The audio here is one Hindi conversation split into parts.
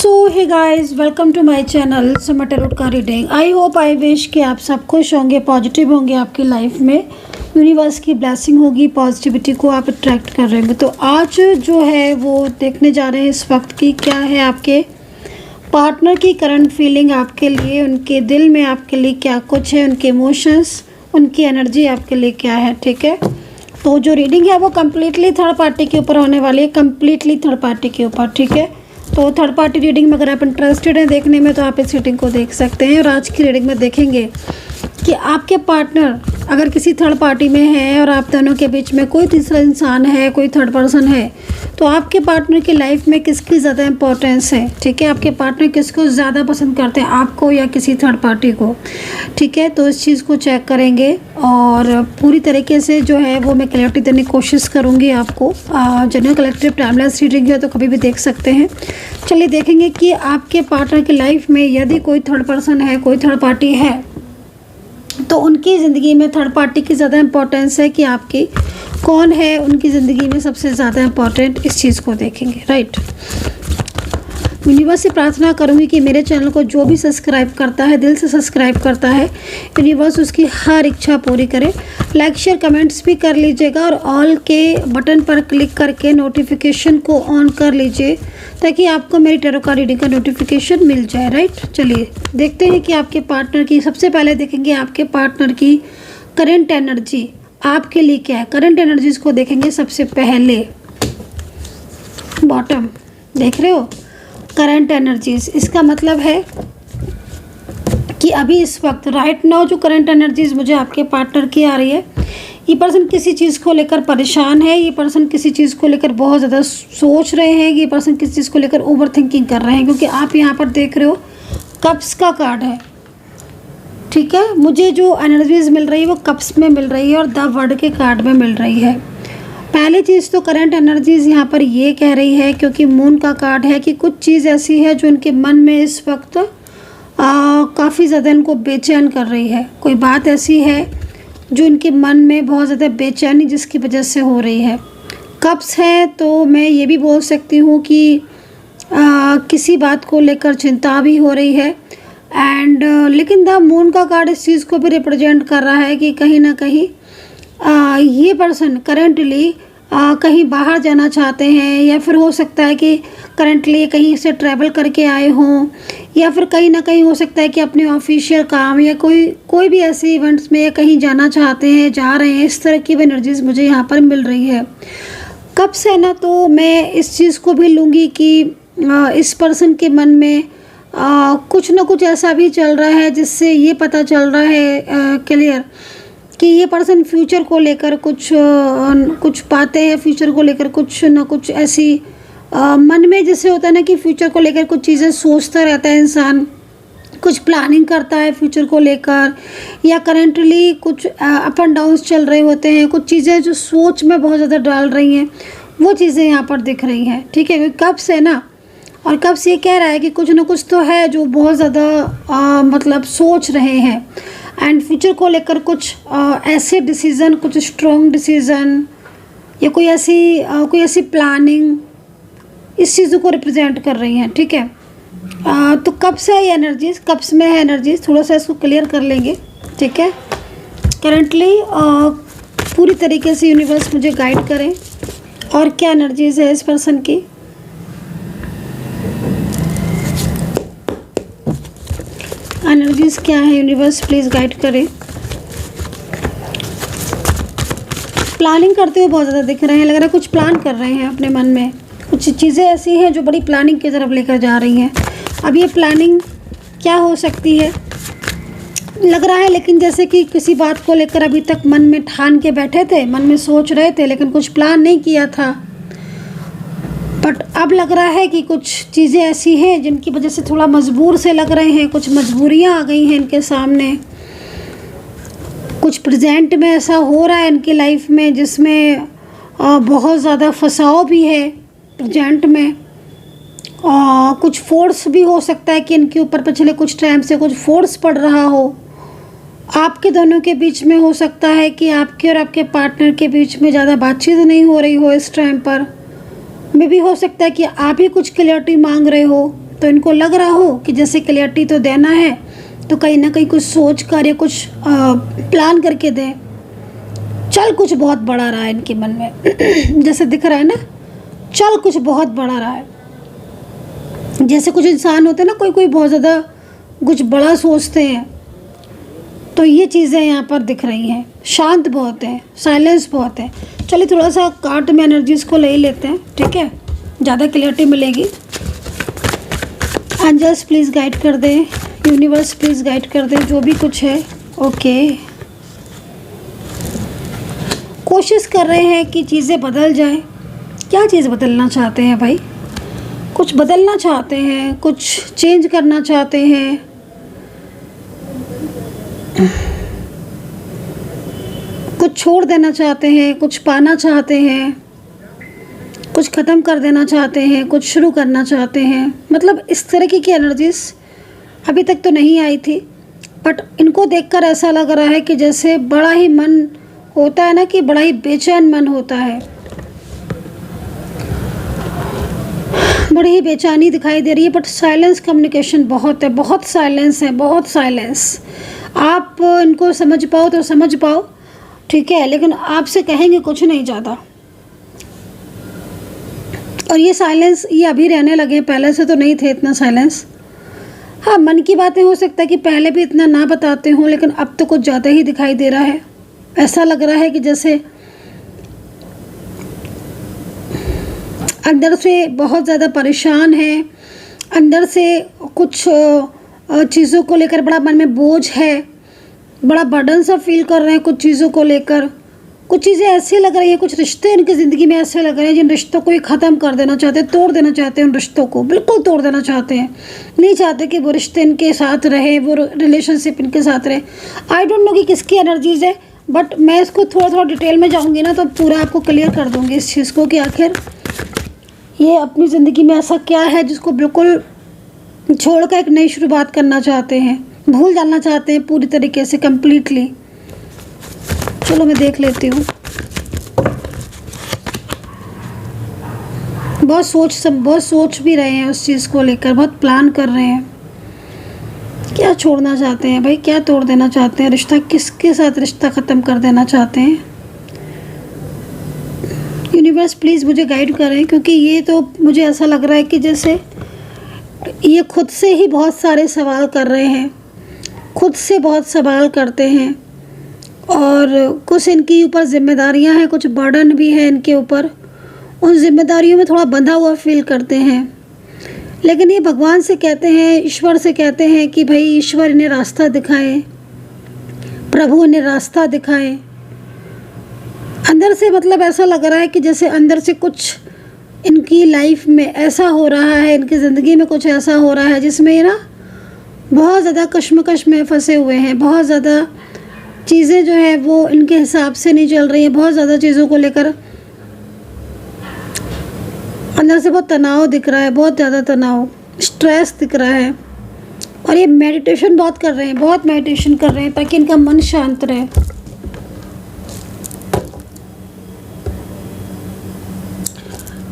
So hey guys, welcome to my channel समय टैरोट का reading. I hope I wish कि आप सब खुश होंगे, पॉजिटिव होंगे, आपकी लाइफ में यूनिवर्स की ब्लेसिंग होगी, पॉजिटिविटी को आप अट्रैक्ट कर रहे होंगे। तो आज जो है वो देखने जा रहे हैं इस वक्त की क्या है आपके पार्टनर की करंट फीलिंग आपके लिए, उनके दिल में आपके लिए क्या कुछ है, उनके इमोशंस, उनकी एनर्जी आपके लिए क्या है। ठीक है, तो जो रीडिंग है वो कम्प्लीटली थर्ड पार्टी के ऊपर होने वाली है, कम्प्लीटली थर्ड पार्टी के ऊपर। ठीक है, तो थर्ड पार्टी रीडिंग में अगर आप इंटरेस्टेड हैं देखने में तो आप इस रीडिंग को देख सकते हैं। और आज की रीडिंग में देखेंगे कि आपके पार्टनर अगर किसी थर्ड पार्टी में है और आप दोनों के बीच में कोई तीसरा इंसान है, कोई थर्ड पर्सन है, तो आपके पार्टनर की लाइफ में किसकी ज़्यादा इंपॉर्टेंस है। ठीक है, आपके पार्टनर किसको ज़्यादा पसंद करते हैं, आपको या किसी थर्ड पार्टी को। ठीक है, तो इस चीज़ को चेक करेंगे और पूरी तरीके से जो है वो मैं क्लैरिटी देने की कोशिश करूँगी आपको। जनरल कलेक्टिव टाइमलेस रीडिंग है तो कभी भी देख सकते हैं। चलिए देखेंगे कि आपके पार्टनर की लाइफ में यदि कोई थर्ड पर्सन है, कोई थर्ड पार्टी है, तो उनकी ज़िंदगी में थर्ड पार्टी की ज़्यादा इम्पोर्टेंस है कि आपकी कौन है उनकी ज़िंदगी में सबसे ज़्यादा इम्पोर्टेंट, इस चीज़ को देखेंगे। राइट, यूनिवर्स से प्रार्थना करूंगी कि मेरे चैनल को जो भी सब्सक्राइब करता है, दिल से सब्सक्राइब करता है, यूनिवर्स उसकी हर इच्छा पूरी करे। लाइक शेयर कमेंट्स भी कर लीजिएगा और ऑल के बटन पर क्लिक करके नोटिफिकेशन को ऑन कर लीजिए ताकि आपको मेरी टैरो कार्ड रीडिंग का नोटिफिकेशन मिल जाए। राइट, चलिए देखते हैं कि आपके पार्टनर की, सबसे पहले देखेंगे आपके पार्टनर की करंट एनर्जी आपके लिए क्या है। करंट एनर्जीज को देखेंगे सबसे पहले। बॉटम देख रहे हो, करंट एनर्जीज, इसका मतलब है कि अभी इस वक्त राइट नाउ जो करंट एनर्जीज मुझे आपके पार्टनर की आ रही है, ये पर्सन किसी चीज़ को लेकर परेशान है, ये पर्सन किसी चीज़ को लेकर बहुत ज़्यादा सोच रहे हैं, ये पर्सन किसी चीज़ को लेकर ओवर थिंकिंग कर रहे हैं, क्योंकि आप यहाँ पर देख रहे हो कप्स का कार्ड है। ठीक है, मुझे जो एनर्जीज मिल रही है वो कप्स में मिल रही है और द वर्ड के कार्ड में मिल रही है। पहली चीज़ तो करंट एनर्जीज यहाँ पर ये कह रही है, क्योंकि मून का कार्ड है, कि कुछ चीज़ ऐसी है जो उनके मन में इस वक्त काफ़ी ज़्यादा इनको बेचैन कर रही है। कोई बात ऐसी है जो इनके मन में बहुत ज़्यादा बेचैनी जिसकी वजह से हो रही है। कप्स है तो मैं ये भी बोल सकती हूँ कि किसी बात को लेकर चिंता भी हो रही है। एंड लेकिन द मून का कार्ड इस चीज़ को भी रिप्रेजेंट कर रहा है कि कहीं ना कहीं ये पर्सन करेंटली कहीं बाहर जाना चाहते हैं, या फिर हो सकता है कि करंटली कहीं से ट्रैवल करके आए हों, या फिर कहीं ना कहीं हो सकता है कि अपने ऑफिशियल काम या कोई भी ऐसे इवेंट्स में कहीं जाना चाहते हैं, जा रहे हैं। इस तरह की भी एनर्जीज मुझे यहाँ पर मिल रही है। कब से ना, तो मैं इस चीज़ को भी लूँगी कि इस पर्सन के मन में कुछ ना कुछ ऐसा भी चल रहा है जिससे ये पता चल रहा है क्लियर कि ये पर्सन फ्यूचर को लेकर कुछ बातें हैं, फ्यूचर को लेकर कुछ ना कुछ ऐसी मन में जैसे होता है ना कि फ्यूचर को लेकर कुछ चीज़ें सोचता रहता है इंसान, कुछ प्लानिंग करता है फ्यूचर को लेकर, या करंटली कुछ अप एंड डाउन्स चल रहे होते हैं, कुछ चीज़ें जो सोच में बहुत ज़्यादा डाल रही हैं, वो चीज़ें यहाँ पर दिख रही हैं। ठीक है, क्योंकि कब से ना, और कब से ये कह रहा है कि कुछ ना कुछ तो है जो बहुत ज़्यादा मतलब सोच रहे हैं, एंड फ्यूचर को लेकर कुछ ऐसे डिसीज़न, कुछ स्ट्रॉन्ग डिसीज़न, या कोई ऐसी प्लानिंग इस चीज़ों को रिप्रेजेंट कर रही हैं। ठीक है, तो कब से है ये एनर्जीज, कब्स में है एनर्जीज, थोड़ा सा इसको क्लियर कर लेंगे। ठीक है, करंटली पूरी तरीके से यूनिवर्स मुझे गाइड करें और क्या एनर्जीज है इस पर्सन की। एनर्जीज क्या है यूनिवर्स, प्लीज़ गाइड करें। प्लानिंग करते हुए बहुत ज़्यादा दिख रहे हैं, लग रहा है कुछ प्लान कर रहे हैं अपने मन में, कुछ चीज़ें ऐसी हैं जो बड़ी प्लानिंग की तरफ लेकर जा रही हैं। अब ये प्लानिंग क्या हो सकती है लग रहा है, लेकिन जैसे कि किसी बात को लेकर अभी तक मन में ठान के बैठे थे, मन में सोच रहे थे, लेकिन कुछ प्लान नहीं किया था, बट अब लग रहा है कि कुछ चीज़ें ऐसी हैं जिनकी वजह से थोड़ा मजबूर से लग रहे हैं, कुछ मजबूरियां आ गई हैं इनके सामने, कुछ प्रेजेंट में ऐसा हो रहा है इनकी लाइफ में जिसमें बहुत ज़्यादा फंसाव भी है प्रेजेंट में। कुछ फोर्स भी हो सकता है कि इनके ऊपर पिछले कुछ टाइम से कुछ फोर्स पड़ रहा हो, आपके दोनों के बीच में। हो सकता है कि आपके और आपके पार्टनर के बीच में ज़्यादा बातचीत नहीं हो रही हो इस टाइम पर, मे भी हो सकता है कि आप ही कुछ क्लियरिटी मांग रहे हो तो इनको लग रहा हो कि जैसे क्लियरिटी तो देना है तो कहीं ना कहीं कुछ सोच कर या कुछ प्लान करके दें। चल कुछ बहुत बड़ा रहा है इनके मन में जैसे दिख रहा है ना, चल कुछ बहुत बड़ा रहा है। जैसे कुछ इंसान होते हैं ना, कोई कोई बहुत ज़्यादा कुछ बड़ा सोचते हैं, तो ये चीज़ें यहाँ पर दिख रही हैं। शांत बहुत है, साइलेंस बहुत है। चलिए थोड़ा सा कार्ड में एनर्जीज़ को ले ही लेते हैं, ठीक है, ज़्यादा क्लियरिटी मिलेगी। एंजल्स प्लीज़ गाइड कर दें, यूनिवर्स प्लीज़ गाइड कर दें जो भी कुछ है। ओके, कोशिश कर रहे हैं कि चीज़ें बदल जाएं। क्या चीज़ बदलना चाहते हैं भाई? कुछ बदलना चाहते हैं, कुछ चेंज करना चाहते हैं। कुछ छोड़ देना चाहते हैं, कुछ पाना चाहते हैं, कुछ ख़त्म कर देना चाहते हैं, कुछ शुरू करना चाहते हैं। मतलब इस तरीके की एनर्जीज अभी तक तो नहीं आई थी, बट इनको देखकर ऐसा लग रहा है कि जैसे बड़ा ही मन होता है ना, कि बड़ा ही बेचैन मन होता है, बड़ी ही बेचैनी दिखाई दे रही है। बट साइलेंस कम्युनिकेशन बहुत है, बहुत साइलेंस है, बहुत साइलेंस। आप इनको समझ पाओ तो समझ पाओ, ठीक है, लेकिन आपसे कहेंगे कुछ नहीं ज़्यादा। और ये साइलेंस ये अभी रहने लगे, पहले से तो नहीं थे इतना साइलेंस। हाँ, मन की बातें हो सकता है कि पहले भी इतना ना बताते हों, लेकिन अब तो कुछ ज़्यादा ही दिखाई दे रहा है। ऐसा लग रहा है कि जैसे अंदर से बहुत ज़्यादा परेशान है, अंदर से कुछ चीज़ों को लेकर बड़ा मन में बोझ है, बड़ा बर्डन सा फील कर रहे हैं कुछ चीज़ों को लेकर। कुछ चीज़ें ऐसी लग रही हैं, कुछ रिश्ते इनकी ज़िंदगी में ऐसे लग रहे हैं जिन रिश्तों को ही ख़त्म कर देना चाहते हैं, तोड़ देना चाहते हैं। उन रिश्तों को बिल्कुल तोड़ देना चाहते हैं, नहीं चाहते कि वो रिश्ते इनके साथ रहे, वो रिलेशनशिप इनके साथ रहे। आई डोंट नो कि किसकी एनर्जीज़ है, बट मैं इसको थोड़ा थोड़ा डिटेल में जाऊँगी ना तो पूरा आपको क्लियर कर दूँगी इस चीज़ को कि आखिर ये अपनी ज़िंदगी में ऐसा क्या है जिसको बिल्कुल छोड़ कर एक नई शुरुआत करना चाहते हैं, भूल जाना चाहते हैं पूरी तरीके से, कम्प्लीटली। चलो मैं देख लेती हूँ। बहुत सोच भी रहे हैं उस चीज़ को लेकर, बहुत प्लान कर रहे हैं। क्या छोड़ना चाहते हैं भाई, क्या तोड़ देना चाहते हैं, रिश्ता किसके साथ रिश्ता ख़त्म कर देना चाहते हैं? यूनिवर्स प्लीज़ मुझे गाइड करें, क्योंकि ये तो मुझे ऐसा लग रहा है कि जैसे ये खुद से ही बहुत सारे सवाल कर रहे हैं, खुद से बहुत सवाल करते हैं, और कुछ इनके ऊपर जिम्मेदारियां हैं, कुछ बर्डन भी है इनके ऊपर। उन जिम्मेदारियों में थोड़ा बंधा हुआ फील करते हैं, लेकिन ये भगवान से कहते हैं, ईश्वर से कहते हैं कि भाई ईश्वर इन्हें रास्ता दिखाए, प्रभु इन्हें रास्ता दिखाए। अंदर से मतलब ऐसा लग रहा है कि जैसे अंदर से कुछ इनकी लाइफ में ऐसा हो रहा है, इनकी ज़िंदगी में कुछ ऐसा हो रहा है जिसमें ना बहुत ज़्यादा कश्मकश में फंसे हुए हैं। बहुत ज़्यादा चीज़ें जो है वो इनके हिसाब से नहीं चल रही हैं, बहुत ज़्यादा चीज़ों को लेकर अंदर से बहुत तनाव दिख रहा है, बहुत ज़्यादा तनाव, स्ट्रेस दिख रहा है। और ये मेडिटेशन बहुत कर रहे हैं, बहुत मेडिटेशन कर रहे हैं ताकि इनका मन शांत रहे।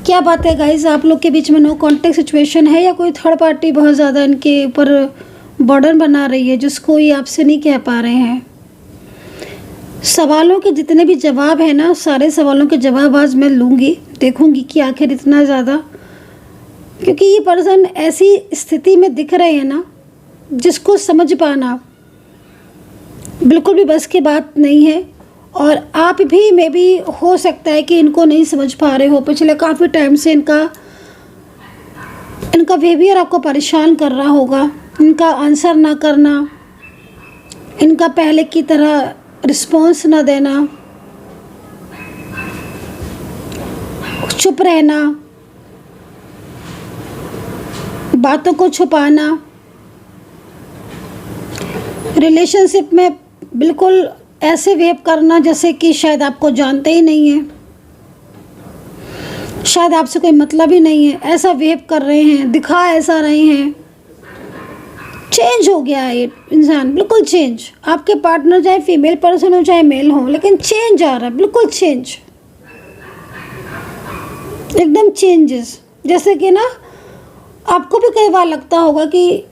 क्या बात है गाइस, आप लोग के बीच में नो कॉन्टेक्ट सिचुएशन है या कोई थर्ड पार्टी बहुत ज़्यादा इनके ऊपर बर्डन बना रही है जिसको ये आपसे नहीं कह पा रहे हैं? सवालों के जितने भी जवाब है ना, सारे सवालों के जवाब आज मैं लूँगी, देखूँगी कि आखिर इतना ज़्यादा, क्योंकि ये पर्सन ऐसी स्थिति में दिख रहे हैं ना जिसको समझ पाना बिल्कुल भी बस की बात नहीं है। और आप भी में भी हो सकता है कि इनको नहीं समझ पा रहे हो, पिछले काफ़ी टाइम से इनका बिहेवियर आपको परेशान कर रहा होगा, इनका आंसर ना करना, इनका पहले की तरह रिस्पॉन्स ना देना, चुप रहना, बातों को छुपाना, रिलेशनशिप में बिल्कुल ऐसे बिहेव करना जैसे कि शायद आपको जानते ही नहीं हैं, शायद आपसे कोई मतलब ही नहीं है, ऐसा बिहेव कर रहे हैं, दिखा ऐसा रहे हैं। चेंज हो गया है ये इंसान, बिल्कुल चेंज। आपके पार्टनर चाहे फीमेल पर्सन हो चाहे मेल हो, लेकिन चेंज आ रहा है, बिल्कुल चेंज, एकदम चेंजेस। जैसे कि ना आपको भी कई बार लगता होगा कि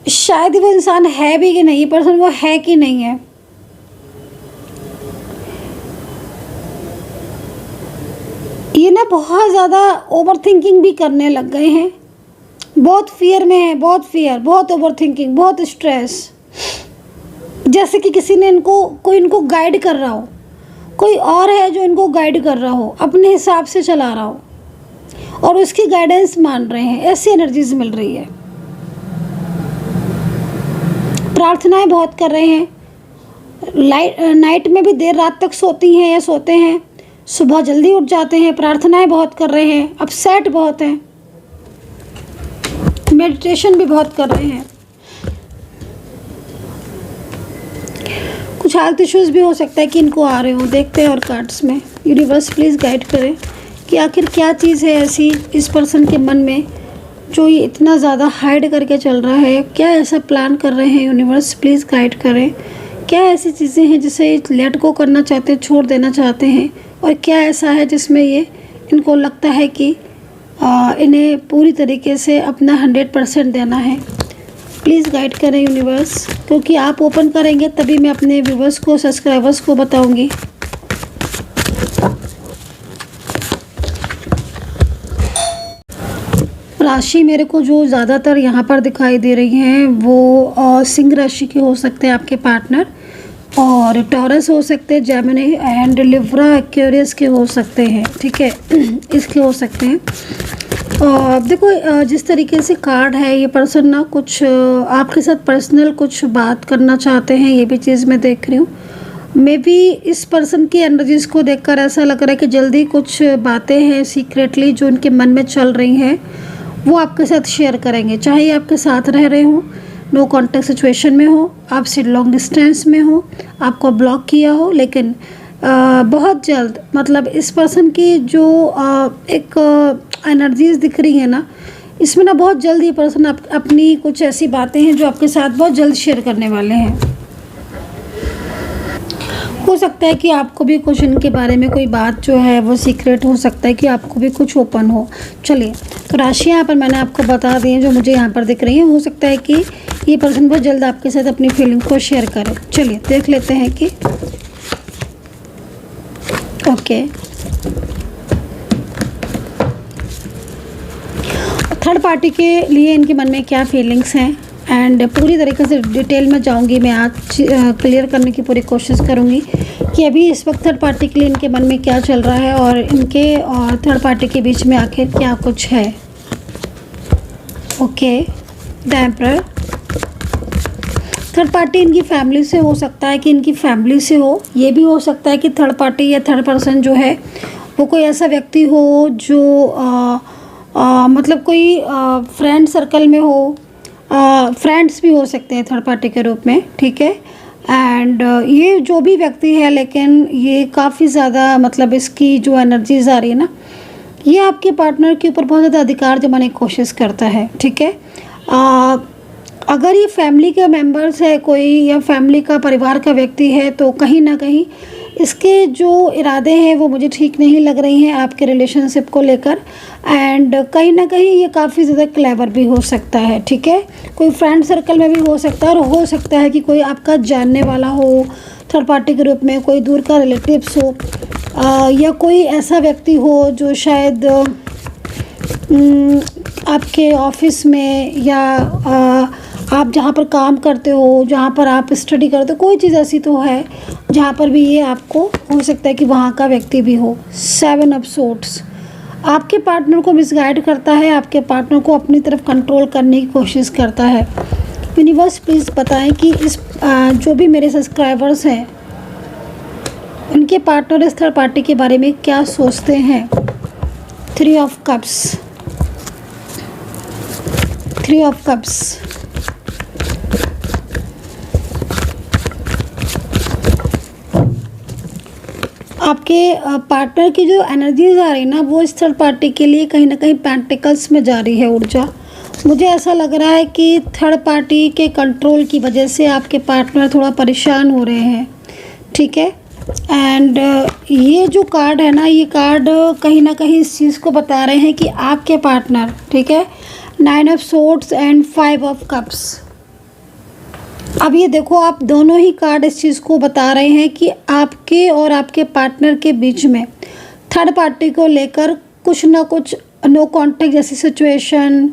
शायद वो इंसान है भी कि नहीं, पर्सन वो है कि नहीं है। ये ना बहुत ज़्यादा ओवर थिंकिंग भी करने लग गए हैं, बहुत फियर में है, बहुत फियर, बहुत ओवर थिंकिंग, बहुत स्ट्रेस। जैसे कि किसी ने कोई इनको गाइड कर रहा हो, कोई और है जो इनको गाइड कर रहा हो, अपने हिसाब से चला रहा हो और उसकी गाइडेंस मान रहे हैं, ऐसी एनर्जीज मिल रही है। प्रार्थनाएं बहुत कर रहे हैं, नाइट में भी देर रात तक सोती हैं या सोते हैं, सुबह जल्दी उठ जाते हैं, प्रार्थनाएं बहुत कर रहे हैं, अपसेट बहुत हैं, मेडिटेशन भी बहुत कर रहे हैं। कुछ हेल्थ इश्यूज़ भी हो सकता है कि इनको आ रहे हो, देखते हैं और कार्ड्स में। यूनिवर्स प्लीज़ गाइड करें कि आखिर क्या चीज़ है ऐसी इस पर्सन के मन में जो ये इतना ज़्यादा हाइड करके चल रहा है। क्या ऐसा प्लान कर रहे हैं, यूनिवर्स प्लीज़ गाइड करें। क्या ऐसी चीज़ें हैं जिसे लेट गो करना चाहते हैं, छोड़ देना चाहते हैं, और क्या ऐसा है जिसमें ये इनको लगता है कि इन्हें पूरी तरीके से अपना 100% देना है। प्लीज़ गाइड करें यूनिवर्स, क्योंकि आप ओपन करेंगे तभी मैं अपने व्यूवर्स को, सब्सक्राइबर्स को बताऊंगी। राशि मेरे को जो ज़्यादातर यहाँ पर दिखाई दे रही हैं वो सिंह राशि के हो सकते हैं आपके पार्टनर, और टॉरस हो सकते हैं, जेमिनी एंड लिब्रा एक्वेरियस के हो सकते हैं, ठीक है, इसके हो सकते हैं। देखो जिस तरीके से कार्ड है, ये पर्सन ना कुछ आपके साथ पर्सनल कुछ बात करना चाहते हैं, ये भी चीज़ मैं देख रही हूँ। मे बी इस पर्सन की एनर्जीज को देखकर ऐसा लग रहा है कि जल्दी कुछ बातें हैं सीक्रेटली जो उनके मन में चल रही हैं वो आपके साथ शेयर करेंगे, चाहे आपके साथ रह रहे हो, नो कॉन्टेक्ट सिचुएशन में हो, आपसे लॉन्ग डिस्टेंस में हो, आपको ब्लॉक किया हो, लेकिन बहुत जल्द, मतलब इस पर्सन की जो एक एनर्जीज दिख रही है ना, इसमें ना बहुत जल्द ये पर्सन अपनी कुछ ऐसी बातें हैं जो आपके साथ बहुत जल्द शेयर करने वाले हैं। हो सकता है कि आपको भी कुछ इनके बारे में कोई बात जो है वो सीक्रेट हो सकता है कि आपको भी कुछ ओपन हो। चलिए, तो राशियाँ यहाँ पर मैंने आपको बता दी हैं जो मुझे यहाँ पर दिख रही हैं। हो सकता है कि ये पर्सन बहुत जल्द आपके साथ अपनी फीलिंग को शेयर करे। चलिए देख लेते हैं कि ओके, थर्ड पार्टी के लिए इनके मन में क्या फीलिंग्स हैं, एंड पूरी तरीके से डिटेल में जाऊंगी मैं आज, क्लियर करने की पूरी कोशिश करूंगी कि अभी इस वक्त थर्ड पार्टी के लिए इनके मन में क्या चल रहा है और इनके और थर्ड पार्टी के बीच में आखिर क्या कुछ है। Okay, the emperor. Third party इनकी फैमिली से हो सकता है कि इनकी फैमिली से हो, ये भी हो सकता है कि थर्ड पार्टी या थर्ड पर्सन जो है वो कोई ऐसा व्यक्ति हो जो मतलब कोई फ्रेंड सर्कल में हो, फ्रेंड्स भी हो सकते हैं थर्ड पार्टी के रूप में, ठीक है। एंड ये जो भी व्यक्ति है, लेकिन ये काफ़ी ज़्यादा, मतलब इसकी जो एनर्जीज आ रही है ना, ये आपके पार्टनर के ऊपर बहुत ज़्यादा अधिकार जमाने की कोशिश करता है, ठीक है। अगर ये फैमिली के मेंबर्स है कोई, या फैमिली का, परिवार का व्यक्ति है, तो कहीं ना कहीं इसके जो इरादे हैं वो मुझे ठीक नहीं लग रही हैं आपके रिलेशनशिप को लेकर। एंड कहीं ना कहीं ये काफ़ी ज़्यादा क्लेवर भी हो सकता है, ठीक है। कोई फ्रेंड सर्कल में भी हो सकता है, और हो सकता है कि कोई आपका जानने वाला हो थर्ड पार्टी के रूप में, कोई दूर का रिलेटिव्स हो, या कोई ऐसा व्यक्ति हो जो शायद आपके ऑफिस में, या आप जहाँ पर काम करते हो, जहाँ पर आप स्टडी करते हो, कोई चीज़ ऐसी तो है जहाँ पर भी ये आपको हो सकता है कि वहाँ का व्यक्ति भी हो। 7 ऑफ सोर्ड्स आपके पार्टनर को मिसगाइड करता है, आपके पार्टनर को अपनी तरफ कंट्रोल करने की कोशिश करता है। यूनिवर्स प्लीज़ बताएं कि इस जो भी मेरे सब्सक्राइबर्स हैं उनके पार्टनर इस थर्ड पार्टी के बारे में क्या सोचते हैं। 3 ऑफ कप्स, 3 ऑफ कप्स। आपके पार्टनर की जो एनर्जीज आ रही है ना, वो इस थर्ड पार्टी के लिए कहीं ना कहीं पेंटिकल्स में जा रही है ऊर्जा। मुझे ऐसा लग रहा है कि थर्ड पार्टी के कंट्रोल की वजह से आपके पार्टनर थोड़ा परेशान हो रहे हैं, ठीक है। एंड ये जो कार्ड है ना, ये कार्ड कहीं ना कहीं इस चीज़ को बता रहे हैं कि आपके पार्टनर, ठीक है, 9 of swords and 5 of cups. अब ये देखो, आप दोनों ही कार्ड इस चीज़ को बता रहे हैं कि आपके और आपके पार्टनर के बीच में थर्ड पार्टी को लेकर कुछ ना कुछ नो कॉन्टेक्ट जैसी सिचुएशन,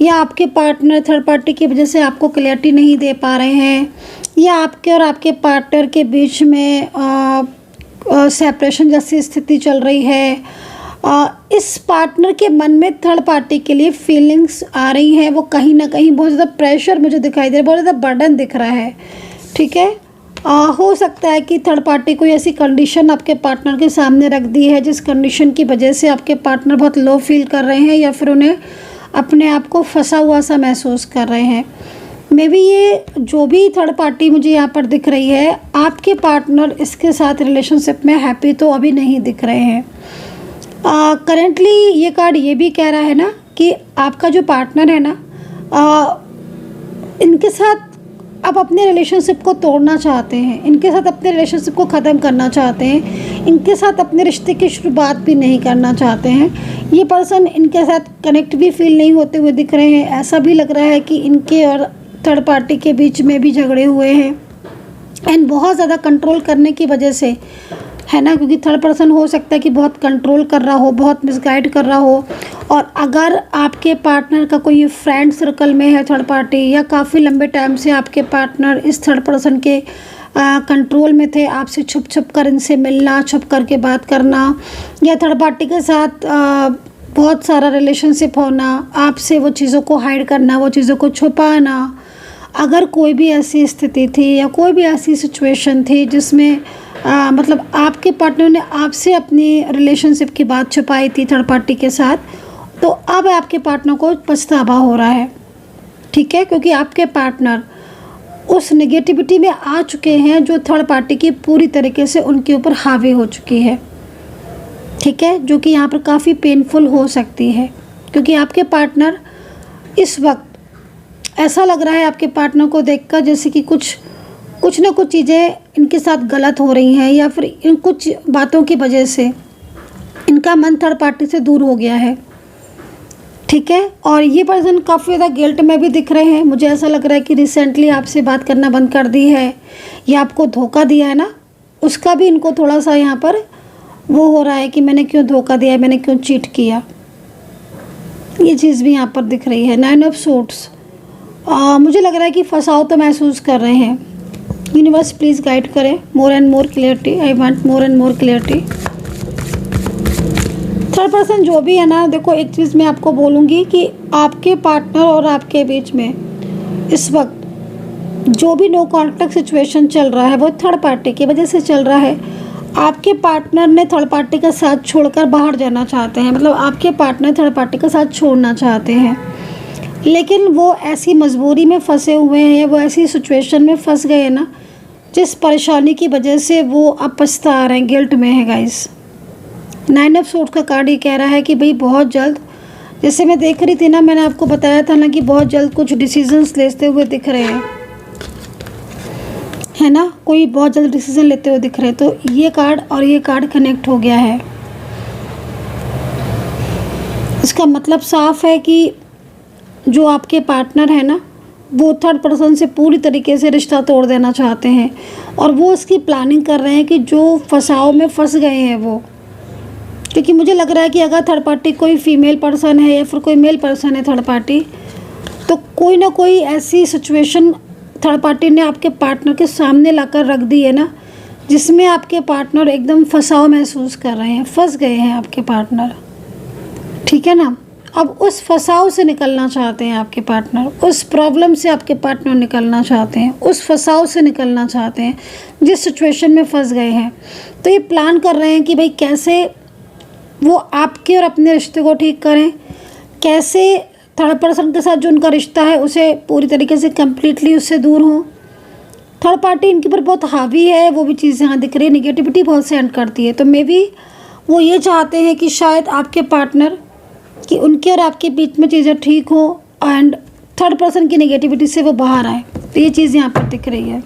या आपके पार्टनर थर्ड पार्टी की वजह से आपको क्लैरिटी नहीं दे पा रहे हैं, या आपके और आपके पार्टनर के बीच में सेपरेशन जैसी स्थिति चल रही है। इस पार्टनर के मन में थर्ड पार्टी के लिए फीलिंग्स आ रही हैं, वो कहीं ना कहीं बहुत ज़्यादा प्रेशर मुझे दिखाई दे रहा है, बहुत ज़्यादा बर्डन दिख रहा है। ठीक है, हो सकता है कि थर्ड पार्टी कोई ऐसी कंडीशन आपके पार्टनर के सामने रख दी है जिस कंडीशन की वजह से आपके पार्टनर बहुत लो फील कर रहे हैं, या फिर उन्हें अपने आप को फंसा हुआ सा महसूस कर रहे हैं। मे बी ये जो भी थर्ड पार्टी मुझे यहाँ पर दिख रही है, आपके पार्टनर इसके साथ रिलेशनशिप में हैप्पी तो अभी नहीं दिख रहे हैं। करेंटली ये कार्ड ये भी कह रहा है ना कि आपका जो पार्टनर है ना, इनके साथ आप अपने रिलेशनशिप को तोड़ना चाहते हैं, इनके साथ अपने रिलेशनशिप को ख़त्म करना चाहते हैं, इनके साथ अपने रिश्ते की शुरुआत भी नहीं करना चाहते हैं। ये पर्सन इनके साथ कनेक्ट भी फील नहीं होते हुए दिख रहे हैं। ऐसा भी लग रहा है कि इनके और थर्ड पार्टी के बीच में भी झगड़े हुए हैं, एंड बहुत ज़्यादा कंट्रोल करने की वजह से है ना, क्योंकि थर्ड पर्सन हो सकता है कि बहुत कंट्रोल कर रहा हो, बहुत मिसगाइड कर रहा हो। और अगर आपके पार्टनर का कोई फ्रेंड सर्कल में है थर्ड पार्टी, या काफ़ी लंबे टाइम से आपके पार्टनर इस थर्ड पर्सन के कंट्रोल में थे, आपसे छुप छुप कर इनसे मिलना, छुप कर के बात करना, या थर्ड पार्टी के साथ बहुत सारा रिलेशनशिप होना, आपसे वो चीज़ों को हाइड करना, वो चीज़ों को छुपाना। अगर कोई भी ऐसी स्थिति थी या कोई भी ऐसी सिचुएशन थी जिसमें मतलब आपके पार्टनर ने आपसे अपनी रिलेशनशिप की बात छुपाई थी थर्ड पार्टी के साथ, तो अब आपके पार्टनर को पछतावा हो रहा है। ठीक है, क्योंकि आपके पार्टनर उस नेगेटिविटी में आ चुके हैं जो थर्ड पार्टी की पूरी तरीके से उनके ऊपर हावी हो चुकी है। ठीक है, जो कि यहाँ पर काफ़ी पेनफुल हो सकती है, क्योंकि आपके पार्टनर इस वक्त ऐसा लग रहा है आपके पार्टनर को देखकर जैसे कि कुछ ना कुछ चीज़ें इनके साथ गलत हो रही हैं, या फिर इन कुछ बातों की वजह से इनका मन थर्ड पार्टी से दूर हो गया है। ठीक है, और ये पर्सन काफ़ी ज़्यादा गिल्ट में भी दिख रहे हैं। मुझे ऐसा लग रहा है कि रिसेंटली आपसे बात करना बंद कर दी है, या आपको धोखा दिया है ना, उसका भी इनको थोड़ा सा यहाँ पर वो हो रहा है कि मैंने क्यों धोखा दिया, मैंने क्यों चीट किया। ये चीज़ भी यहाँ पर दिख रही है। 9 ऑफ सोर्ड्स, मुझे लग रहा है कि फंसाव तो महसूस कर रहे हैं। यूनिवर्स प्लीज़ गाइड करें, more and more clarity, I want more and more clarity. Third person जो भी है ना, देखो एक चीज़ मैं आपको बोलूँगी कि आपके पार्टनर और आपके बीच में इस वक्त जो भी नो कॉन्टैक्ट सिचुएशन चल रहा है वो थर्ड पार्टी की वजह से चल रहा है। आपके पार्टनर ने थर्ड पार्टी का साथ छोड़कर बाहर जाना चाहते हैं, मतलब आपके पार्टनर थर्ड पार्टी का साथ छोड़ना चाहते हैं, लेकिन वो ऐसी मजबूरी में फंसे हुए हैं, या वो ऐसी सिचुएशन में फंस गए हैं ना जिस परेशानी की वजह से वो अब पछता रहे हैं, गिल्ट में है गाइस। 9 ऑफ सोर्ड्स का कार्ड ये कह रहा है कि भाई बहुत जल्द, जैसे मैं देख रही थी ना, मैंने आपको बताया था ना कि बहुत जल्द कुछ डिसीजंस लेते हुए दिख रहे हैं, है ना, कोई बहुत जल्द डिसीजन लेते हुए दिख रहे हैं। तो ये कार्ड और ये कार्ड कनेक्ट हो गया है। इसका मतलब साफ है कि जो आपके पार्टनर है ना, वो थर्ड पर्सन से पूरी तरीके से रिश्ता तोड़ देना चाहते हैं, और वो इसकी प्लानिंग कर रहे हैं कि जो फंसाव में फंस गए हैं वो, क्योंकि मुझे लग रहा है कि अगर थर्ड पार्टी कोई फीमेल पर्सन है या फिर कोई मेल पर्सन है थर्ड पार्टी, तो कोई ना कोई ऐसी सिचुएशन थर्ड पार्टी ने आपके पार्टनर के सामने लाकर रख दी है ना, जिसमें आपके पार्टनर एकदम फंसाव महसूस कर रहे हैं, फंस गए हैं आपके पार्टनर। ठीक है ना, अब उस फंसाव से निकलना चाहते हैं आपके पार्टनर, उस प्रॉब्लम से आपके पार्टनर निकलना चाहते हैं, उस फंसाव से निकलना चाहते हैं जिस सिचुएशन में फंस गए हैं। तो ये प्लान कर रहे हैं कि भाई कैसे वो आपके और अपने रिश्ते को ठीक करें, कैसे थर्ड पर्सन के साथ जो उनका रिश्ता है उसे पूरी तरीके से कम्प्लीटली उससे दूर हों। थर्ड पार्टी इनके ऊपर बहुत हावी है, वो भी चीज़ यहाँ दिख रही है, निगेटिविटी बहुत सेंड करती है। तो मे बी वो ये चाहते हैं कि शायद आपके पार्टनर, कि उनके और आपके बीच में चीज़ें ठीक हो, एंड थर्ड पर्सन की नेगेटिविटी से वो बाहर आए। तो ये चीज़ यहाँ पर दिख रही है।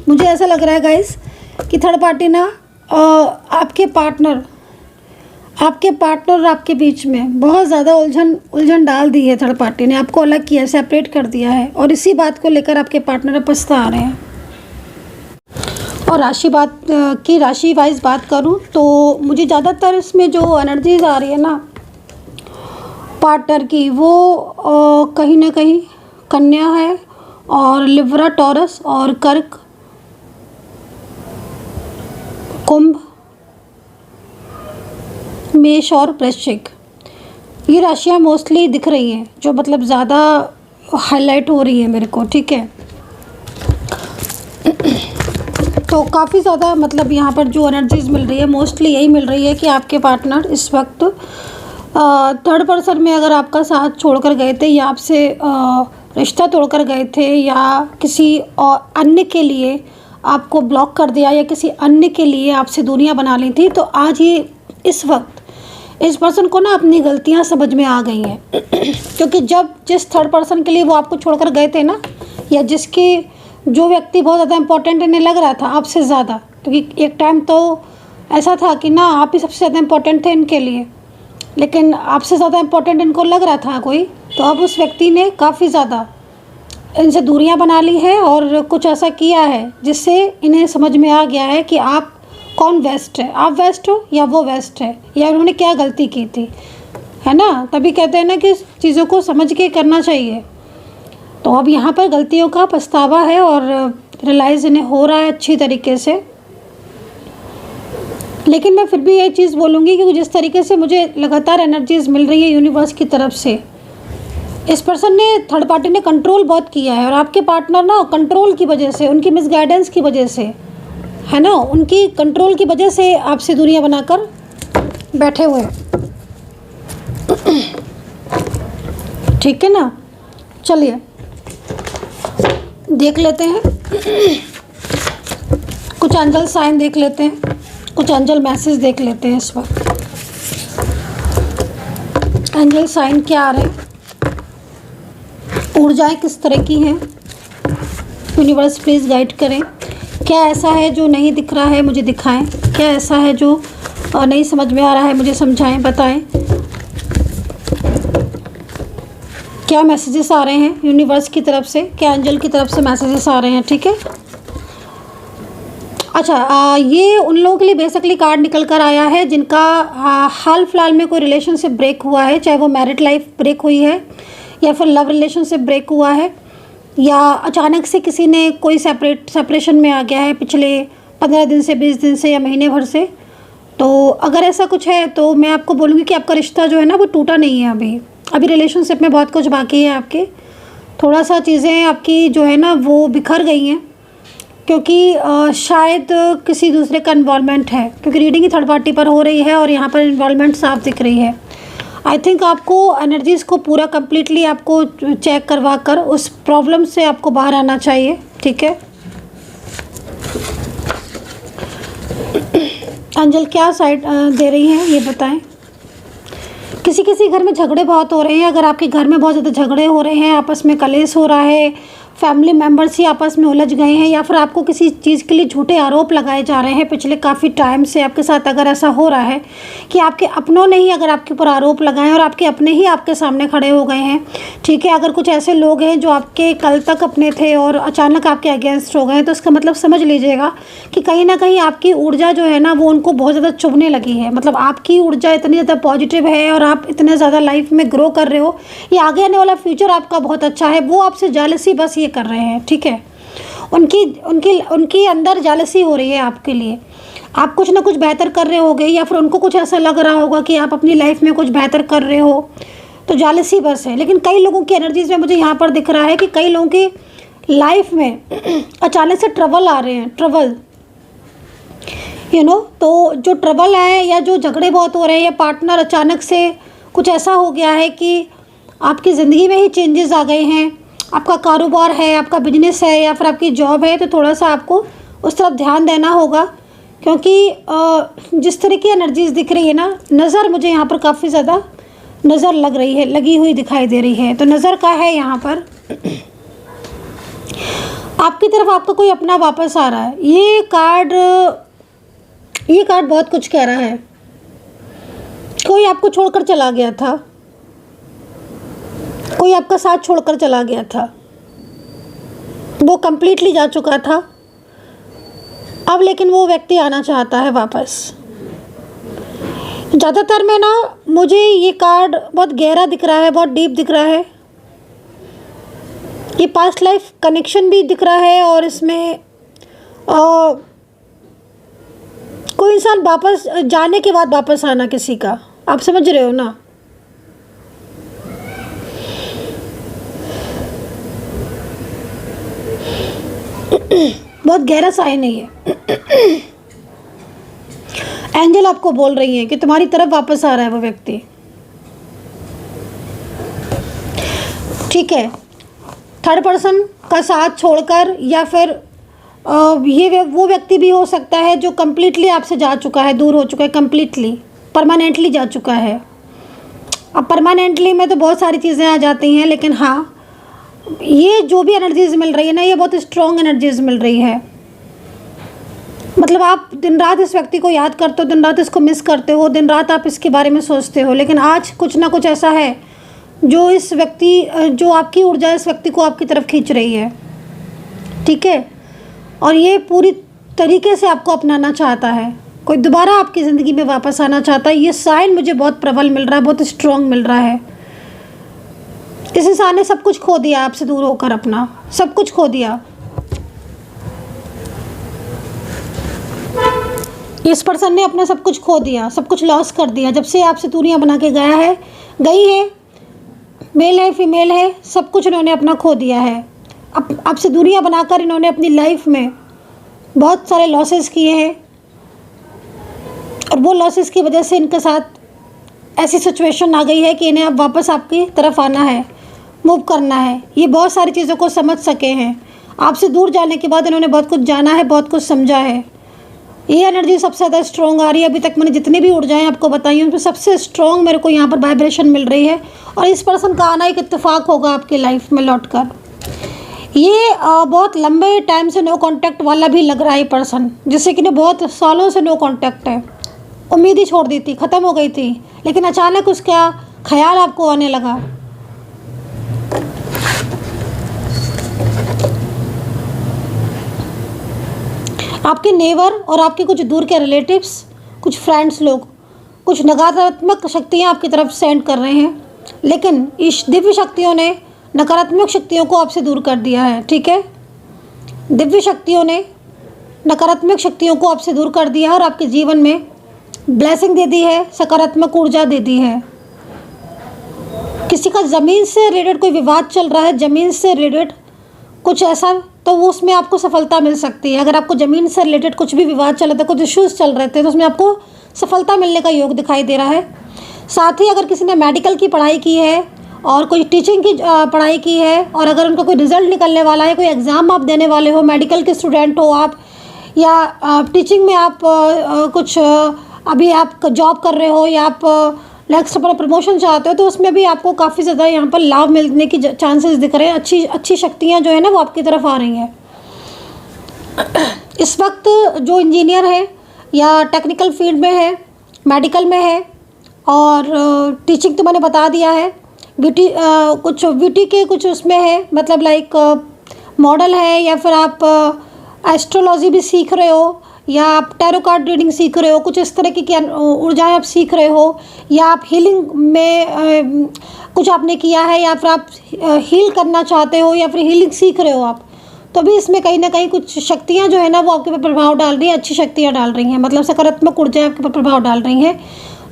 मुझे ऐसा लग रहा है गाइस कि थर्ड पार्टी ना, आपके पार्टनर आपके पार्टनर और आपके बीच में बहुत ज़्यादा उलझन डाल दी है। थर्ड पार्टी ने आपको अलग किया, सेपरेट कर दिया है, और इसी बात को लेकर आपके पार्टनर पछता रहे हैं। और राशि वाइज बात करूं तो मुझे ज़्यादातर इसमें जो एनर्जीज आ रही है ना पार्टनर की, वो कहीं ना कहीं कन्या है, और लिब्रा, टॉरस और कर्क, कुंभ, मेष और वृश्चिक, ये राशियाँ मोस्टली दिख रही हैं, जो मतलब ज़्यादा हाईलाइट हो रही है मेरे को। ठीक है, तो काफ़ी ज़्यादा मतलब यहाँ पर जो एनर्जीज मिल रही है मोस्टली यही मिल रही है कि आपके पार्टनर इस वक्त थर्ड पर्सन में अगर आपका साथ छोड़कर गए थे, या आपसे रिश्ता तोड़कर गए थे, या किसी और अन्य के लिए आपको ब्लॉक कर दिया, या किसी अन्य के लिए आपसे दूरियां बना ली थी, तो आज ये इस वक्त इस पर्सन को ना अपनी गलतियां समझ में आ गई हैं। क्योंकि जिस थर्ड पर्सन के लिए वो आपको छोड़कर गए थे ना, या जो व्यक्ति बहुत ज़्यादा इम्पोर्टेंट इन्हें लग रहा था आपसे ज़्यादा, क्योंकि एक टाइम तो ऐसा था कि ना आप ही सबसे ज़्यादा इम्पोर्टेंट थे इनके लिए, लेकिन आपसे ज़्यादा इम्पोर्टेंट इनको लग रहा था कोई, तो अब उस व्यक्ति ने काफ़ी ज़्यादा इनसे दूरियां बना ली है, और कुछ ऐसा किया है जिससे इन्हें समझ में आ गया है कि आप कौन वेस्ट है, आप वेस्ट हो या वो वेस्ट है, या उन्होंने क्या गलती की थी, है ना। तभी कहते हैं ना कि चीज़ों को समझ के करना चाहिए। तो अब यहाँ पर गलतियों का पछतावा है, और रियलाइज़ इन्हें हो रहा है अच्छी तरीके से। लेकिन मैं फिर भी ये चीज़ बोलूँगी कि जिस तरीके से मुझे लगातार एनर्जीज मिल रही है यूनिवर्स की तरफ से, इस पर्सन ने, थर्ड पार्टी ने कंट्रोल बहुत किया है, और आपके पार्टनर ना कंट्रोल की वजह से, उनकी मिसगाइडेंस की वजह से, है ना, उनकी कंट्रोल की वजह से आपसे दूरियां बनाकर बैठे हुए हैं। ठीक है ना, चलिए देख लेते हैं कुछ एंजल साइन देख लेते हैं, कुछ एंजल मैसेज देख लेते हैं। इस वक्त एंजल साइन क्या आ रहे हैं, ऊर्जाएं किस तरह की हैं, यूनिवर्स प्लीज़ गाइड करें। क्या ऐसा है जो नहीं दिख रहा है, मुझे दिखाएं। क्या ऐसा है जो नहीं समझ में आ रहा है, मुझे समझाएं, बताएं। क्या मैसेजेस आ रहे हैं यूनिवर्स की तरफ से, क्या एंजल की तरफ से मैसेजेस आ रहे हैं। ठीक है, अच्छा, ये उन लोगों के लिए बेसिकली कार्ड निकल कर आया है जिनका हाल फिलहाल में कोई रिलेशनशिप ब्रेक हुआ है, चाहे वो मैरिड लाइफ ब्रेक हुई है, या फिर लव रिलेशनशिप ब्रेक हुआ है, या अचानक से किसी ने कोई सेपरेशन में आ गया है पिछले 15 दिन से, 20 दिन से, या महीने भर से। तो अगर ऐसा कुछ है तो मैं आपको बोलूँगी कि आपका रिश्ता जो है ना वो टूटा नहीं है। अभी रिलेशनशिप में बहुत कुछ बाकी है आपके, थोड़ा सा चीज़ें आपकी जो है ना वो बिखर गई हैं, क्योंकि शायद किसी दूसरे का इन्वॉल्वमेंट है, क्योंकि रीडिंग ही थर्ड पार्टी पर हो रही है और यहाँ पर इन्वॉल्वमेंट साफ दिख रही है। आई थिंक आपको एनर्जीज़ को पूरा कम्प्लीटली आपको चेक करवा कर उस प्रॉब्लम से आपको बाहर आना चाहिए। ठीक है, एंजल क्या साइड दे रही हैं ये बताएं। किसी घर में झगड़े बहुत हो रहे हैं, अगर आपके घर में बहुत ज़्यादा झगड़े हो रहे हैं, आपस में कलेश हो रहा है, फैमिली मेम्बर्स ही आपस में उलझ गए हैं, या फिर आपको किसी चीज़ के लिए झूठे आरोप लगाए जा रहे हैं पिछले काफ़ी टाइम से आपके साथ, अगर ऐसा हो रहा है कि आपके अपनों ने ही अगर आपके ऊपर आरोप लगाए और आपके अपने ही आपके सामने खड़े हो गए हैं। ठीक है, अगर कुछ ऐसे लोग हैं जो आपके कल तक अपने थे और अचानक आपके अगेंस्ट हो गए, तो इसका मतलब समझ लीजिएगा कि कहीं ना कहीं आपकी ऊर्जा जो है ना वो उनको बहुत ज़्यादा चुभने लगी है। मतलब आपकी ऊर्जा इतनी ज़्यादा पॉजिटिव है और आप इतने ज़्यादा लाइफ में ग्रो कर रहे हो, ये आगे आने वाला फ्यूचर आपका बहुत अच्छा है, वो आपसे जेलसी बस ये कर रहे हैं। ठीक है, उनकी अंदर जेलसी हो रही है आपके लिए, आप कुछ ना कुछ बेहतर कर रहे होगे, या फिर उनको कुछ ऐसा लग रहा होगा कि आप अपनी लाइफ में कुछ बेहतर कर रहे हो, तो जेलसी बस है। लेकिन कई लोगों की एनर्जीज में मुझे यहाँ पर दिख रहा है कि कई लोगों की लाइफ में अचानक से ट्रबल आ रहे हैं, ट्रबल तो जो ट्रबल है या जो झगड़े बहुत हो रहे हैं, या पार्टनर अचानक से कुछ ऐसा हो गया है कि आपकी ज़िंदगी में ही चेंजेस आ गए हैं, आपका कारोबार है, आपका बिजनेस है, या फिर आपकी जॉब है, तो थोड़ा सा आपको उस तरफ ध्यान देना होगा। क्योंकि जिस तरह की एनर्जीज दिख रही है ना, नज़र मुझे यहाँ पर काफ़ी ज़्यादा नज़र लगी हुई दिखाई दे रही है। तो नज़र का है यहाँ पर आपकी तरफ आपका कोई अपना वापस आ रहा है। ये कार्ड बहुत कुछ कह रहा है। कोई आपको छोड़कर चला गया था, कोई आपका साथ छोड़कर चला गया था, वो कंप्लीटली जा चुका था। अब लेकिन वो व्यक्ति आना चाहता है वापस। ज़्यादातर में ना मुझे ये कार्ड बहुत गहरा दिख रहा है, बहुत डीप दिख रहा है। ये पास्ट लाइफ कनेक्शन भी दिख रहा है और इसमें कोई इंसान वापस जाने के बाद वापस आना किसी का, आप समझ रहे हो ना। बहुत गहरा साइन है ये। एंजल आपको बोल रही है कि तुम्हारी तरफ वापस आ रहा है वो व्यक्ति। ठीक है, थर्ड पर्सन का साथ छोड़कर, या फिर ये वो व्यक्ति भी हो सकता है जो कम्प्लीटली आपसे जा चुका है, दूर हो चुका है, कम्प्लीटली परमानेंटली जा चुका है। अब परमानेंटली में तो बहुत सारी चीज़ें आ जाती हैं, लेकिन हाँ, ये जो भी एनर्जीज मिल रही है ना, ये बहुत स्ट्रॉन्ग एनर्जीज मिल रही है। मतलब आप दिन रात इस व्यक्ति को याद करते हो, दिन रात इसको मिस करते हो, दिन रात आप इसके बारे में सोचते हो, लेकिन आज कुछ ना कुछ ऐसा है जो इस व्यक्ति, जो आपकी ऊर्जा इस व्यक्ति को आपकी तरफ खींच रही है। ठीक है, और ये पूरी तरीके से आपको अपनाना चाहता है, कोई दोबारा आपकी ज़िंदगी में वापस आना चाहता है। ये साइन मुझे बहुत प्रबल मिल रहा है, बहुत स्ट्रॉन्ग मिल रहा है। इस इंसान ने सब कुछ खो दिया आपसे दूर होकर, अपना सब कुछ खो दिया। इस पर्सन ने अपना सब कुछ खो दिया, सब कुछ लॉस कर दिया जब से आपसे दूरियां बना के गया है, गई है। मेल है, फीमेल है, सब कुछ इन्होंने अपना खो दिया है। अब आपसे दूरियां बनाकर इन्होंने अपनी लाइफ में बहुत सारे लॉसेस किए हैं, और वो लॉसेस की वजह से इनके साथ ऐसी सिचुएशन आ गई है कि इन्हें अब वापस आपकी तरफ आना है, मूव करना है। ये बहुत सारी चीज़ों को समझ सके हैं। आपसे दूर जाने के बाद इन्होंने बहुत कुछ जाना है, बहुत कुछ समझा है। ये एनर्जी सबसे ज़्यादा स्ट्रॉन्ग आ रही है। अभी तक मैंने जितनी भी ऊर्जाएं आपको बताई उनमें सबसे स्ट्रॉन्ग मेरे को यहाँ पर वाइब्रेशन मिल रही है, और इस पर्सन का आना एक इत्तेफाक होगा आपकी लाइफ में लौटकर। ये बहुत लंबे टाइम से नो कांटेक्ट वाला भी लग रहा है ये पर्सन, जिससे कि बहुत सालों से नो कांटेक्ट है। उम्मीद ही छोड़ दी थी, ख़त्म हो गई थी, लेकिन अचानक उसका ख्याल आपको आने लगा। आपके नेबर और आपके कुछ दूर के रिलेटिव्स, कुछ फ्रेंड्स लोग, कुछ नकारात्मक शक्तियाँ आपकी तरफ सेंड कर रहे हैं, लेकिन इस दिव्य शक्तियों ने नकारात्मक शक्तियों को आपसे दूर कर दिया है। ठीक है, दिव्य शक्तियों ने नकारात्मक शक्तियों को आपसे दूर कर दिया है और आपके जीवन में ब्लेसिंग दे दी है, सकारात्मक ऊर्जा दे दी है। किसी का ज़मीन से रिलेटेड कोई विवाद चल रहा है, ज़मीन से रिलेटेड कुछ ऐसा, तो वो उसमें आपको सफलता मिल सकती है। अगर आपको ज़मीन से रिलेटेड कुछ भी विवाद चल रहा था, कुछ इश्यूज़ चल रहे थे, तो उसमें आपको सफलता मिलने का योग दिखाई दे रहा है। साथ ही अगर किसी ने मेडिकल की पढ़ाई की है और कोई टीचिंग की पढ़ाई की है, और अगर उनका कोई रिज़ल्ट निकलने वाला है, कोई एग्ज़ाम आप देने वाले हो, मेडिकल के स्टूडेंट हो आप, या टीचिंग में आप कुछ अभी आप जॉब कर रहे हो, या आप नेक्स्ट पर प्रमोशन चाहते हो, तो उसमें भी आपको काफ़ी ज़्यादा यहाँ पर लाभ मिलने की चांसेस दिख रहे हैं। अच्छी शक्तियाँ जो है ना वो आपकी तरफ आ रही हैं। इस वक्त जो इंजीनियर है या टेक्निकल फील्ड में है, मेडिकल में है, और टीचिंग तो मैंने बता दिया है, ब्यूटी कुछ ब्यूटी के कुछ उसमें है, मतलब लाइक मॉडल है, या फिर आप एस्ट्रोलॉजी भी सीख रहे हो, या आप टैरो कार्ड रीडिंग सीख रहे हो, कुछ इस तरह की ऊर्जाएं आप सीख रहे हो, या आप हीलिंग में कुछ आपने किया है, या फिर आप हील करना चाहते हो, या फिर हीलिंग सीख रहे हो आप, तो भी इसमें कहीं ना कहीं कुछ शक्तियां जो है ना वो आपके ऊपर प्रभाव डाल रही हैं, अच्छी शक्तियां डाल रही हैं, मतलब सकारात्मक ऊर्जाएं आपके ऊपर प्रभाव डाल रही हैं,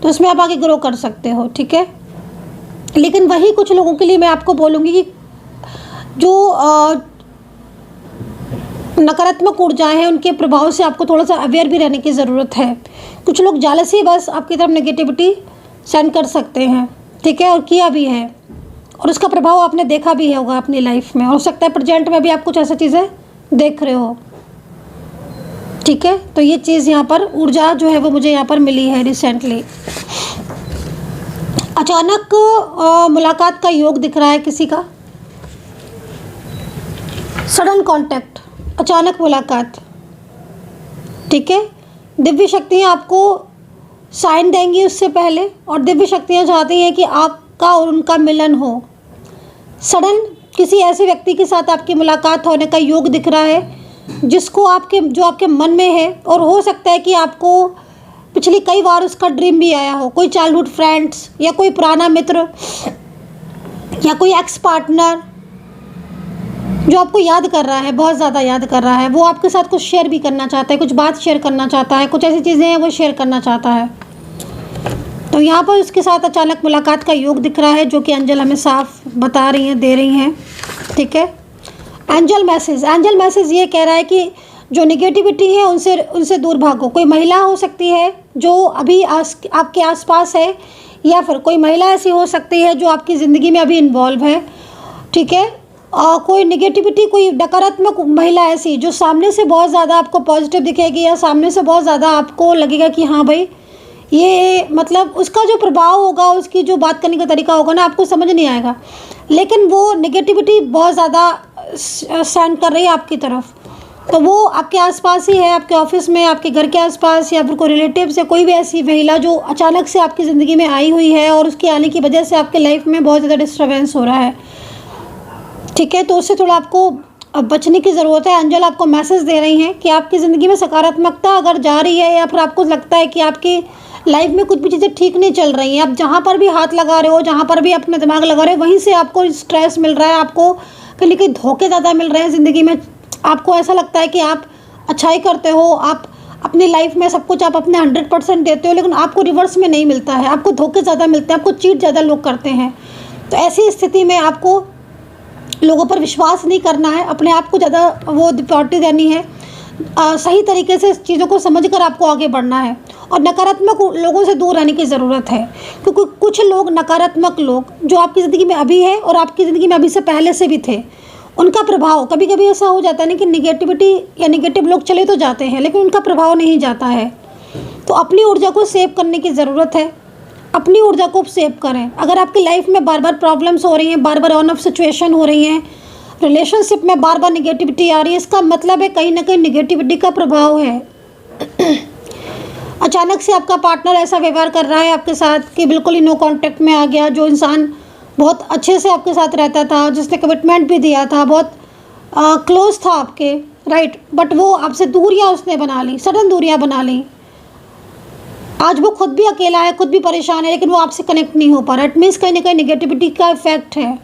तो इसमें आप आगे ग्रो कर सकते हो। ठीक है, लेकिन वही कुछ लोगों के लिए मैं आपको बोलूँगी कि जो नकारात्मक ऊर्जाएं हैं उनके प्रभाव से आपको थोड़ा सा अवेयर भी रहने की ज़रूरत है। कुछ लोग जालसी बस आपकी तरफ नेगेटिविटी सेंड कर सकते हैं। ठीक है, और किया भी है, और उसका प्रभाव आपने देखा भी होगा अपनी लाइफ में। हो सकता है प्रेजेंट में भी आप कुछ ऐसी चीज़ें देख रहे हो। ठीक है, तो ये चीज़ यहाँ पर ऊर्जा जो है वो मुझे यहाँ पर मिली है रिसेंटली। अचानक मुलाकात का योग दिख रहा है किसी का, सडन कॉन्टैक्ट, अचानक मुलाकात। ठीक है, दिव्य शक्तियाँ आपको साइन देंगी उससे पहले, और दिव्य शक्तियाँ चाहती हैं कि आपका और उनका मिलन हो। सडन किसी ऐसे व्यक्ति के साथ आपकी मुलाकात होने का योग दिख रहा है जो आपके मन में है, और हो सकता है कि आपको पिछली कई बार उसका ड्रीम भी आया हो। कोई चाइल्डहुड फ्रेंड्स या कोई पुराना मित्र या कोई एक्स पार्टनर जो आपको याद कर रहा है, बहुत ज़्यादा याद कर रहा है। वो आपके साथ कुछ शेयर भी करना चाहता है, कुछ बात शेयर करना चाहता है, कुछ ऐसी चीज़ें हैं वो शेयर करना चाहता है। तो यहाँ पर उसके साथ अचानक मुलाकात का योग दिख रहा है, जो कि एंजल हमें साफ बता रही हैं, दे रही हैं। ठीक है, एंजल मैसेज ये कह रहा है कि जो निगेटिविटी है उनसे दूर भागो। कोई महिला हो सकती है जो अभी आपके आसपास है, या फिर कोई महिला ऐसी हो सकती है जो आपकी ज़िंदगी में अभी इन्वॉल्व है। ठीक है, कोई निगेटिविटी, कोई नकारात्मक महिला ऐसी जो सामने से बहुत ज़्यादा आपको पॉजिटिव दिखेगी, या सामने से बहुत ज़्यादा आपको लगेगा कि हाँ भाई ये मतलब उसका जो प्रभाव होगा, उसकी जो बात करने का तरीका होगा ना, आपको समझ नहीं आएगा, लेकिन वो नेगेटिविटी बहुत ज़्यादा सेंड कर रही है आपकी तरफ। तो वो आपके आसपास ही है, आपके ऑफिस में, आपके घर के आसपास, या फिर कोई रिलेटिव से कोई भी ऐसी महिला जो अचानक से आपकी ज़िंदगी में आई हुई है, और उसके आने की वजह से आपके लाइफ में बहुत ज़्यादा डिस्टर्बेंस हो रहा है। ठीक है, तो उससे थोड़ा आपको बचने की ज़रूरत है। एंजल आपको मैसेज दे रही हैं कि आपकी ज़िंदगी में सकारात्मकता अगर जा रही है, या फिर आपको लगता है कि आपकी लाइफ में कुछ भी चीज़ें ठीक नहीं चल रही हैं, आप जहाँ पर भी हाथ लगा रहे हो, जहाँ पर भी अपना दिमाग लगा रहे हो, वहीं से आपको स्ट्रेस मिल रहा है, आपको कहीं ना कहीं धोखे ज़्यादा मिल रहे हैं ज़िंदगी में। आपको ऐसा लगता है कि आप अच्छाई करते हो, आप अपनी लाइफ में सब कुछ आप अपने 100% देते हो, लेकिन आपको रिवर्स में नहीं मिलता है, आपको धोखे ज़्यादा मिलते हैं, आपको चीट ज़्यादा लोग करते हैं। तो ऐसी स्थिति में आपको लोगों पर विश्वास नहीं करना है, अपने आप को ज़्यादा वो प्रायोरिटी देनी है, सही तरीके से चीज़ों को समझकर आपको आगे बढ़ना है, और नकारात्मक लोगों से दूर रहने की ज़रूरत है। क्योंकि कुछ लोग, नकारात्मक लोग जो आपकी ज़िंदगी में अभी है और आपकी ज़िंदगी में अभी से पहले से भी थे, उनका प्रभाव कभी कभी ऐसा हो जाता है ना कि निगेटिविटी या निगेटिव लोग चले तो जाते हैं, लेकिन उनका प्रभाव नहीं जाता है। तो अपनी ऊर्जा को सेव करने की ज़रूरत है, अपनी ऊर्जा को सेव करें। अगर आपकी लाइफ में बार बार प्रॉब्लम्स हो रही हैं, बार बार ऑन ऑफ सिचुएशन हो रही हैं, रिलेशनशिप में बार बार निगेटिविटी आ रही है, इसका मतलब है कहीं ना कहीं निगेटिविटी का प्रभाव है। अचानक से आपका पार्टनर ऐसा व्यवहार कर रहा है आपके साथ कि बिल्कुल ही नो कांटेक्ट में आ गया। जो इंसान बहुत अच्छे से आपके साथ रहता था, जिसने कमिटमेंट भी दिया था, बहुत क्लोज था आपके, राइट, बट वो आपसे दूरियां उसने बना ली, सडन दूरियां बना ली। आज वो खुद भी अकेला है, खुद भी परेशान है, लेकिन वो आपसे कनेक्ट नहीं हो पा रहा। इट मीन्स कहीं ना कहीं निगेटिविटी का इफेक्ट है,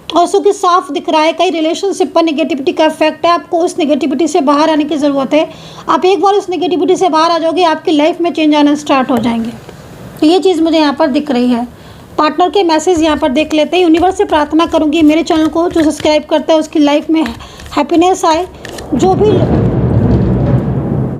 और उसको कि साफ दिख रहा है, कई रिलेशनशिप पर निगेटिविटी का इफेक्ट है। आपको उस निगेटिविटी से बाहर आने की ज़रूरत है। आप एक बार उस निगेटिविटी से बाहर आ जाओगे, आपकी लाइफ में चेंज आना स्टार्ट हो जाएंगे। तो ये चीज़ मुझे यहाँ पर दिख रही है। पार्टनर के मैसेज यहाँ पर देख लेते हैं। यूनिवर्स से प्रार्थना करूँगी मेरे चैनल को जो सब्सक्राइब करता है उसकी लाइफ में हैप्पीनेस आए। जो भी